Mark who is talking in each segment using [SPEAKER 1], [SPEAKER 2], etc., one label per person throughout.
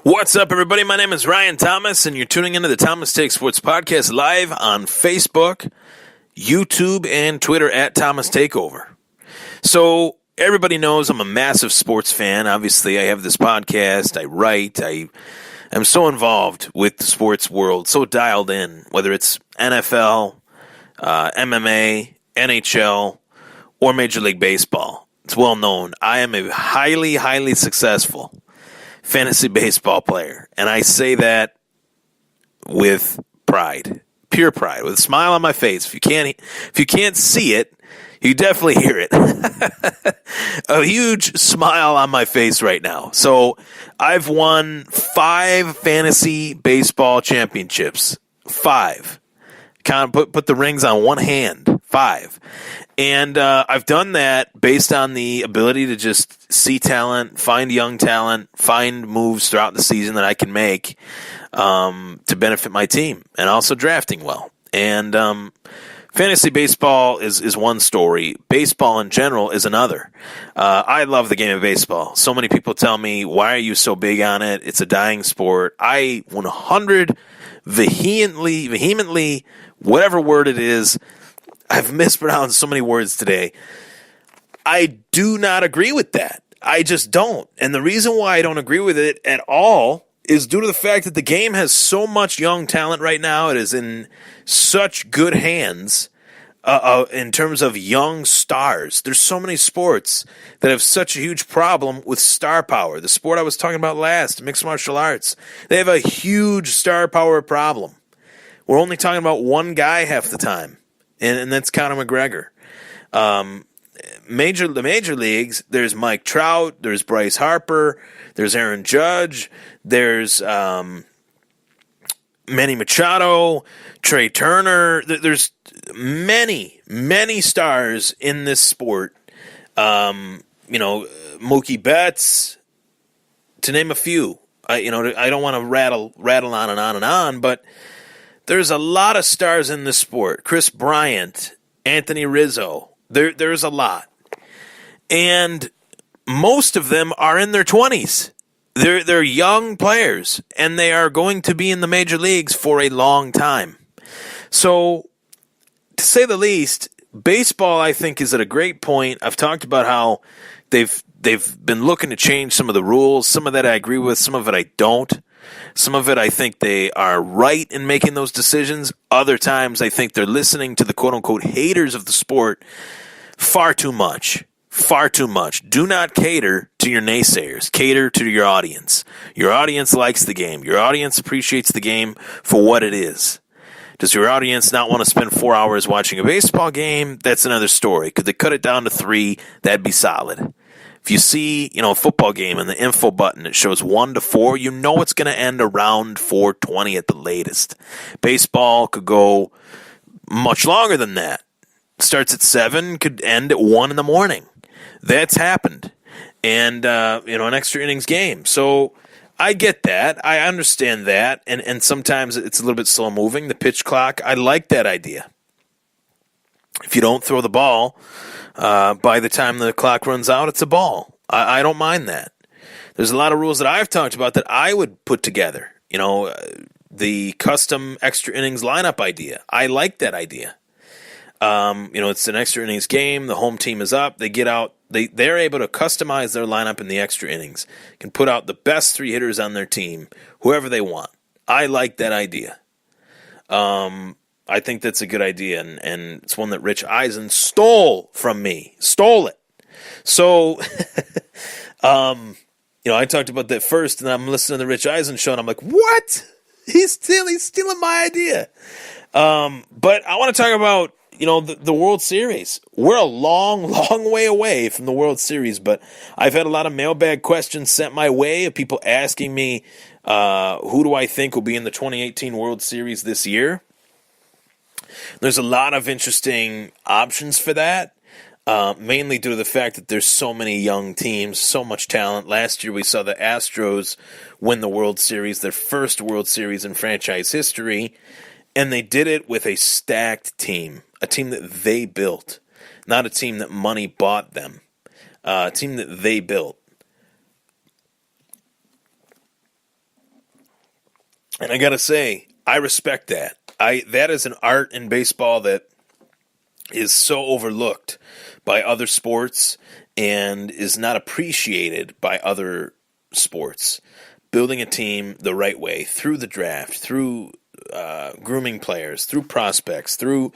[SPEAKER 1] What's up, everybody? My name is Ryan Thomas, and you're tuning into the Thomas Take Sports Podcast live on Facebook, YouTube, and Twitter at Thomas Takeover. So everybody knows I'm a massive sports fan. Obviously, I have this podcast. I write. I'm so involved with the sports world, so dialed in, whether it's NFL, MMA, NHL, or Major League Baseball. It's well known. I am a highly, highly successful fantasy baseball player, and I say that with pride, pure pride, with a smile on my face. If you can't see it, you definitely hear it. A huge smile on my face right now. So I've won 5 fantasy baseball championships. 5. Put the rings on one hand. 5. And I've done that based on the ability to just see talent, find young talent, find moves throughout the season that I can make to benefit my team, and also drafting well. And fantasy baseball is one story. Baseball in general is another. I love the game of baseball. So many people tell me, why are you so big on it? It's a dying sport. I 100 vehemently, whatever word it is, I've mispronounced so many words today. I do not agree with that. I just don't. And the reason why I don't agree with it at all is due to the fact that the game has so much young talent right now. It is in such good hands in terms of young stars. There's so many sports that have such a huge problem with star power. The sport I was talking about last, mixed martial arts, they have a huge star power problem. We're only talking about one guy half the time. And that's Conor McGregor. The major leagues, there's Mike Trout, there's Bryce Harper, there's Aaron Judge, there's Manny Machado, Trey Turner. There's many stars in this sport. Mookie Betts, to name a few. I don't want to rattle on and on and on, but there's a lot of stars in this sport. Chris Bryant, Anthony Rizzo. There's a lot. And most of them are in their 20s. They're young players, and they are going to be in the major leagues for a long time. So, to say the least, baseball, I think, is at a great point. I've talked about how they've been looking to change some of the rules. Some of that I agree with. Some of it I don't. Some of it I think they are right in making those decisions. Other times I think they're listening to the quote-unquote haters of the sport far too much. Far too much. Do not cater to your naysayers. Cater to your audience. Your audience likes the game. Your audience appreciates the game for what it is. Does your audience not want to spend 4 hours watching a baseball game? That's another story. Could they cut it down to 3? That'd be solid. If you see, a football game and the info button, it shows 1 to 4, you know it's going to end around 4:20 at the latest. Baseball could go much longer than that. Starts at 7, could end at 1 in the morning. That's happened. And, an extra innings game. So I get that. I understand that. And sometimes it's a little bit slow moving. The pitch clock, I like that idea. If you don't throw the ball, by the time the clock runs out, it's a ball. I don't mind that. There's a lot of rules that I've talked about that I would put together. The custom extra innings lineup idea. I like that idea. It's an extra innings game. The home team is up. They get out. They're able to customize their lineup in the extra innings. Can put out the best 3 hitters on their team, whoever they want. I like that idea. I think that's a good idea, and it's one that Rich Eisen stole from me. Stole it. So, I talked about that first, and I'm listening to the Rich Eisen show, and I'm like, what? He's stealing my idea. But I want to talk about, the World Series. We're a long, long way away from the World Series, but I've had a lot of mailbag questions sent my way of people asking me, who do I think will be in the 2018 World Series this year? There's a lot of interesting options for that, mainly due to the fact that there's so many young teams, so much talent. Last year we saw the Astros win the World Series, their first World Series in franchise history, and they did it with a stacked team, a team that they built, not a team that money bought them, a team that they built. And I got to say, I respect that. That is an art in baseball that is so overlooked by other sports and is not appreciated by other sports. Building a team the right way through the draft, through grooming players, through prospects, through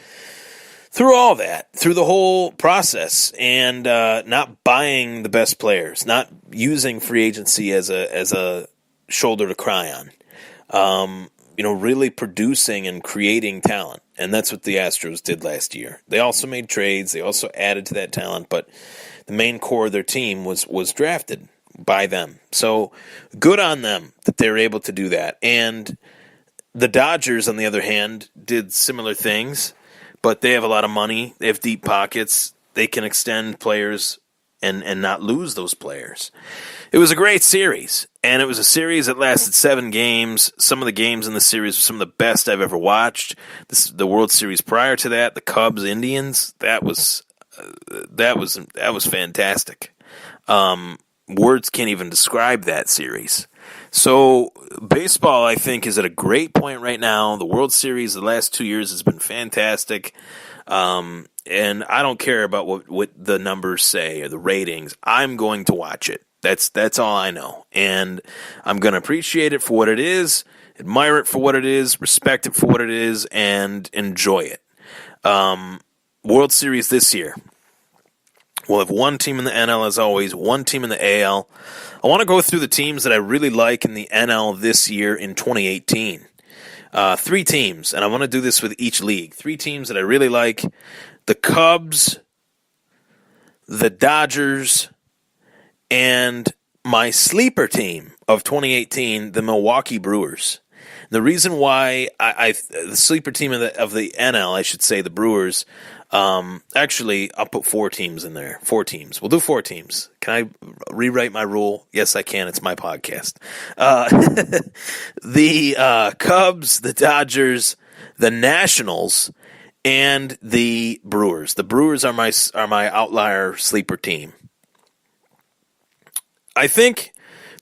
[SPEAKER 1] all that, through the whole process, and not buying the best players, not using free agency as a shoulder to cry on. Really producing and creating talent. And that's what the Astros did last year. They also made trades. They also added to that talent, but the main core of their team was drafted by them. So good on them that they were able to do that. And the Dodgers, on the other hand, did similar things, but they have a lot of money. They have deep pockets. They can extend players and not lose those players. It was a great series, and it was a series that lasted 7 games. Some of the games in the series were some of the best I've ever watched. The World Series prior to that, the Cubs Indians, that was fantastic. Words can't even describe that series. So baseball, I think, is at a great point right now. The World Series the last 2 years has been fantastic. And I don't care about what the numbers say or the ratings. I'm going to watch it. That's all I know. And I'm going to appreciate it for what it is, admire it for what it is, respect it for what it is, and enjoy it. World Series this year. We'll have one team in the NL as always, one team in the AL. I want to go through the teams that I really like in the NL this year in 2018. 3 teams, and I want to do this with each league. 3 teams that I really like. The Cubs, the Dodgers, and my sleeper team of 2018, the Milwaukee Brewers. The reason why the sleeper team of the NL, I should say, the Brewers. Actually, I'll put 4 teams in there. 4 teams. We'll do 4 teams. Can I rewrite my rule? Yes, I can. It's my podcast. The Cubs, the Dodgers, the Nationals, and the Brewers. The Brewers are my outlier sleeper team. I think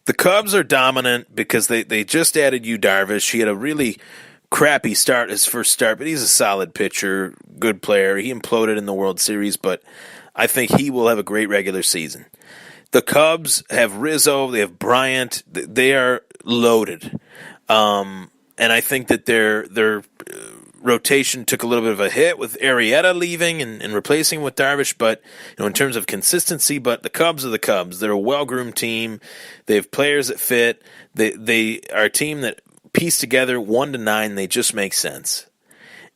[SPEAKER 1] the Cubs are dominant because they just added Yu Darvish. He had a really crappy start, his first start, but he's a solid pitcher, good player. He imploded in the World Series, but I think he will have a great regular season. The Cubs have Rizzo, they have Bryant, they are loaded. And I think that their rotation took a little bit of a hit with Arrieta leaving and replacing with Darvish, but in terms of consistency, but the Cubs are the Cubs. They're a well-groomed team. They have players that fit. They are a team that piece together 1 to 9, they just make sense.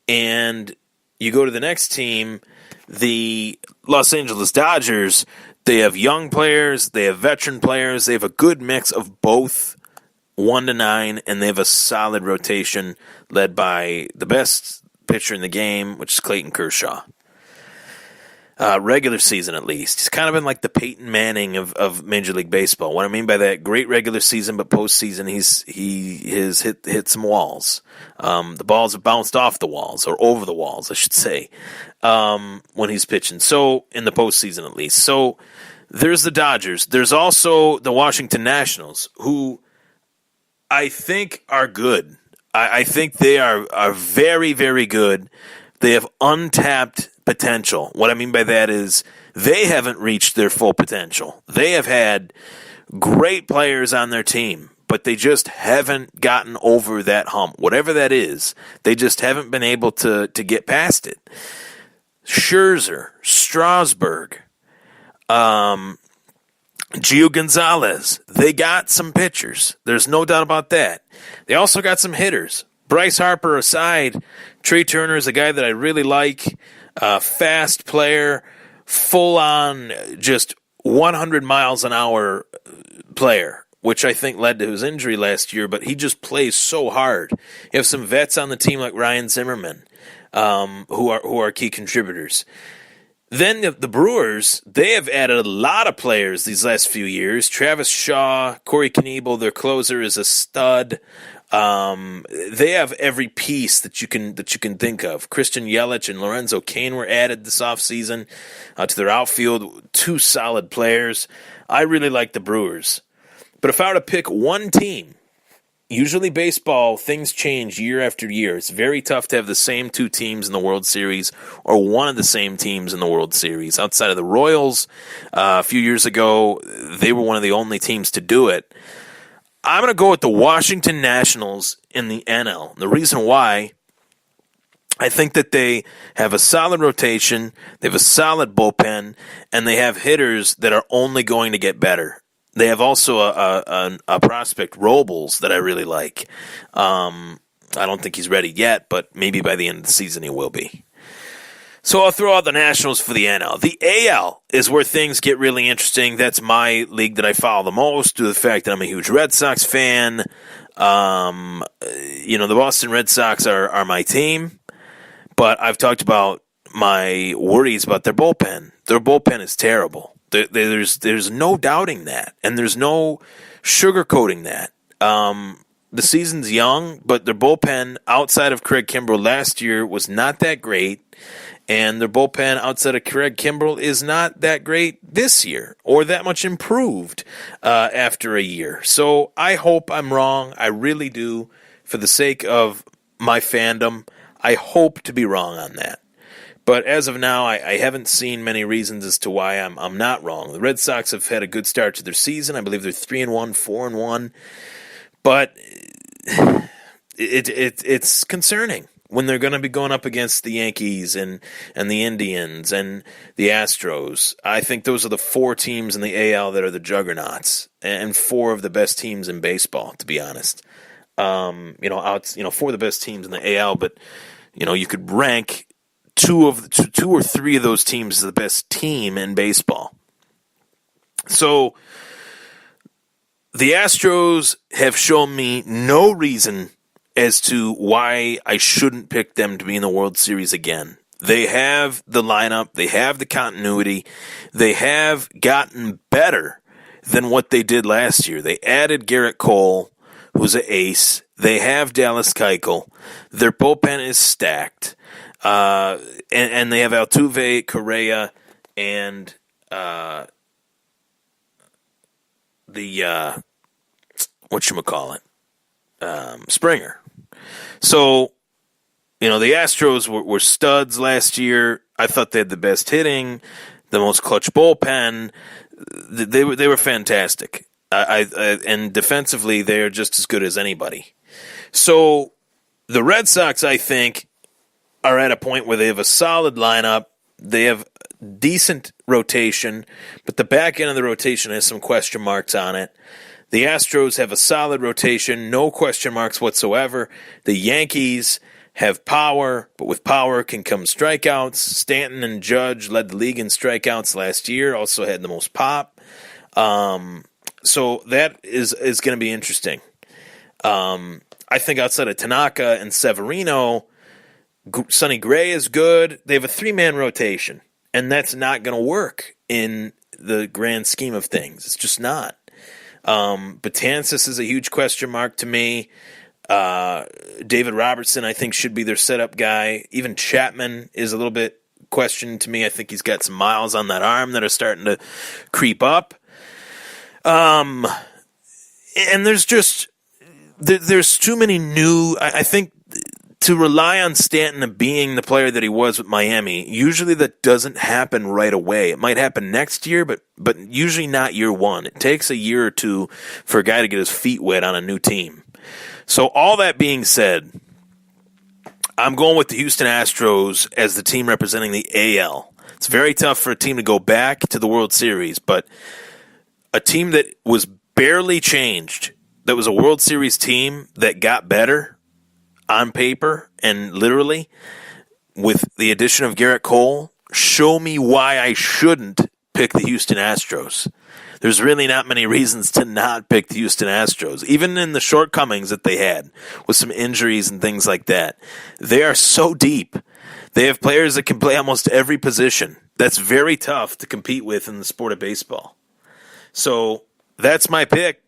[SPEAKER 1] And you go to the next team, the Los Angeles Dodgers, they have young players, they have veteran players, they have a good mix of both 1 to 9, and they have a solid rotation led by the best pitcher in the game, which is Clayton Kershaw. Regular season, at least. He's kind of been like the Peyton Manning of Major League Baseball. What I mean by that, great regular season, but postseason he has hit some walls. The balls have bounced off the walls, or over the walls, I should say, when he's pitching. So, in the postseason, at least. So, there's the Dodgers. There's also the Washington Nationals, who I think are good. I think they are very, very good. They have untapped potential. What I mean by that is they haven't reached their full potential. They have had great players on their team, but they just haven't gotten over that hump. Whatever that is, they just haven't been able to get past it. Scherzer, Strasburg, Gio Gonzalez, they got some pitchers. There's no doubt about that. They also got some hitters. Bryce Harper aside, Trey Turner is a guy that I really like. Fast player, full-on, just 100 miles an hour player, which I think led to his injury last year, but he just plays so hard. You have some vets on the team like Ryan Zimmerman, who are key contributors. Then the Brewers, they have added a lot of players these last few years. Travis Shaw, Corey Knebel, their closer, is a stud. They have every piece that you can think of. Christian Yelich and Lorenzo Cain were added this offseason to their outfield. 2 solid players. I really like the Brewers. But if I were to pick one team usually baseball, things change year after year. It's very tough to have the same two teams in the World Series or one of the same teams in the World Series. Outside of the Royals, a few years ago, they were one of the only teams to do it. I'm going to go with the Washington Nationals in the NL. The reason why, I think that they have a solid rotation, they have a solid bullpen, and they have hitters that are only going to get better. They have also a prospect, Robles, that I really like. I don't think he's ready yet, but maybe by the end of the season he will be. So I'll throw out the Nationals for the NL. The AL is where things get really interesting. That's my league that I follow the most due to the fact that I'm a huge Red Sox fan. The Boston Red Sox are my team. But I've talked about my worries about their bullpen. Their bullpen is terrible. There's no doubting that, and there's no sugarcoating that. The season's young, but their bullpen outside of Craig Kimbrell last year was not that great, and their bullpen outside of Craig Kimbrell is not that great this year or that much improved after a year. So I hope I'm wrong. I really do. For the sake of my fandom, I hope to be wrong on that. But as of now, I haven't seen many reasons as to why I'm not wrong. The Red Sox have had a good start to their season. I believe they're 3-1, 4-1. But it's concerning when they're going to be going up against the Yankees and the Indians and the Astros. I think those are the four teams in the AL that are the juggernauts and four of the best teams in baseball, to be honest. Four of the best teams in the AL, but you could rank two or three of those teams as the best team in baseball. So the Astros have shown me no reason as to why I shouldn't pick them to be in the World Series again. They have the lineup, they have the continuity, they have gotten better than what they did last year. They added Garrett Cole, who's an ace. They have Dallas Keuchel. Their bullpen is stacked. And they have Altuve, Correa, and Springer. So, the Astros were studs last year. I thought they had the best hitting, the most clutch bullpen. They were fantastic. And defensively, they are just as good as anybody. So the Red Sox, I think, are at a point where they have a solid lineup. They have decent rotation, but the back end of the rotation has some question marks on it. The Astros have a solid rotation, no question marks whatsoever. The Yankees have power, but with power can come strikeouts. Stanton and Judge led the league in strikeouts last year, also had the most pop. So that is going to be interesting. I think outside of Tanaka and Severino, Sonny Gray is good. They have a three-man rotation, and that's not going to work in the grand scheme of things. It's just not. Betances is a huge question mark to me. David Robertson, I think, should be their setup guy. Even Chapman is a little bit questioned to me. I think he's got some miles on that arm that are starting to creep up. And there's too many new. I think to rely on Stanton being the player that he was with Miami, usually that doesn't happen right away. It might happen next year, but usually not year one. It takes a year or two for a guy to get his feet wet on a new team. So all that being said, I'm going with the Houston Astros as the team representing the AL. It's very tough for a team to go back to the World Series, but a team that was barely changed, that was a World Series team that got better on paper and literally with the addition of Garrett Cole, show me why I shouldn't pick the Houston Astros. There's really not many reasons to not pick the Houston Astros, even in the shortcomings that they had with some injuries and things like that. They are so deep. They have players that can play almost every position. That's very tough to compete with in the sport of baseball. So that's my pick.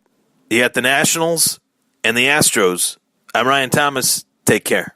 [SPEAKER 1] You got the Nationals and the Astros. I'm Ryan Thomas. Take care.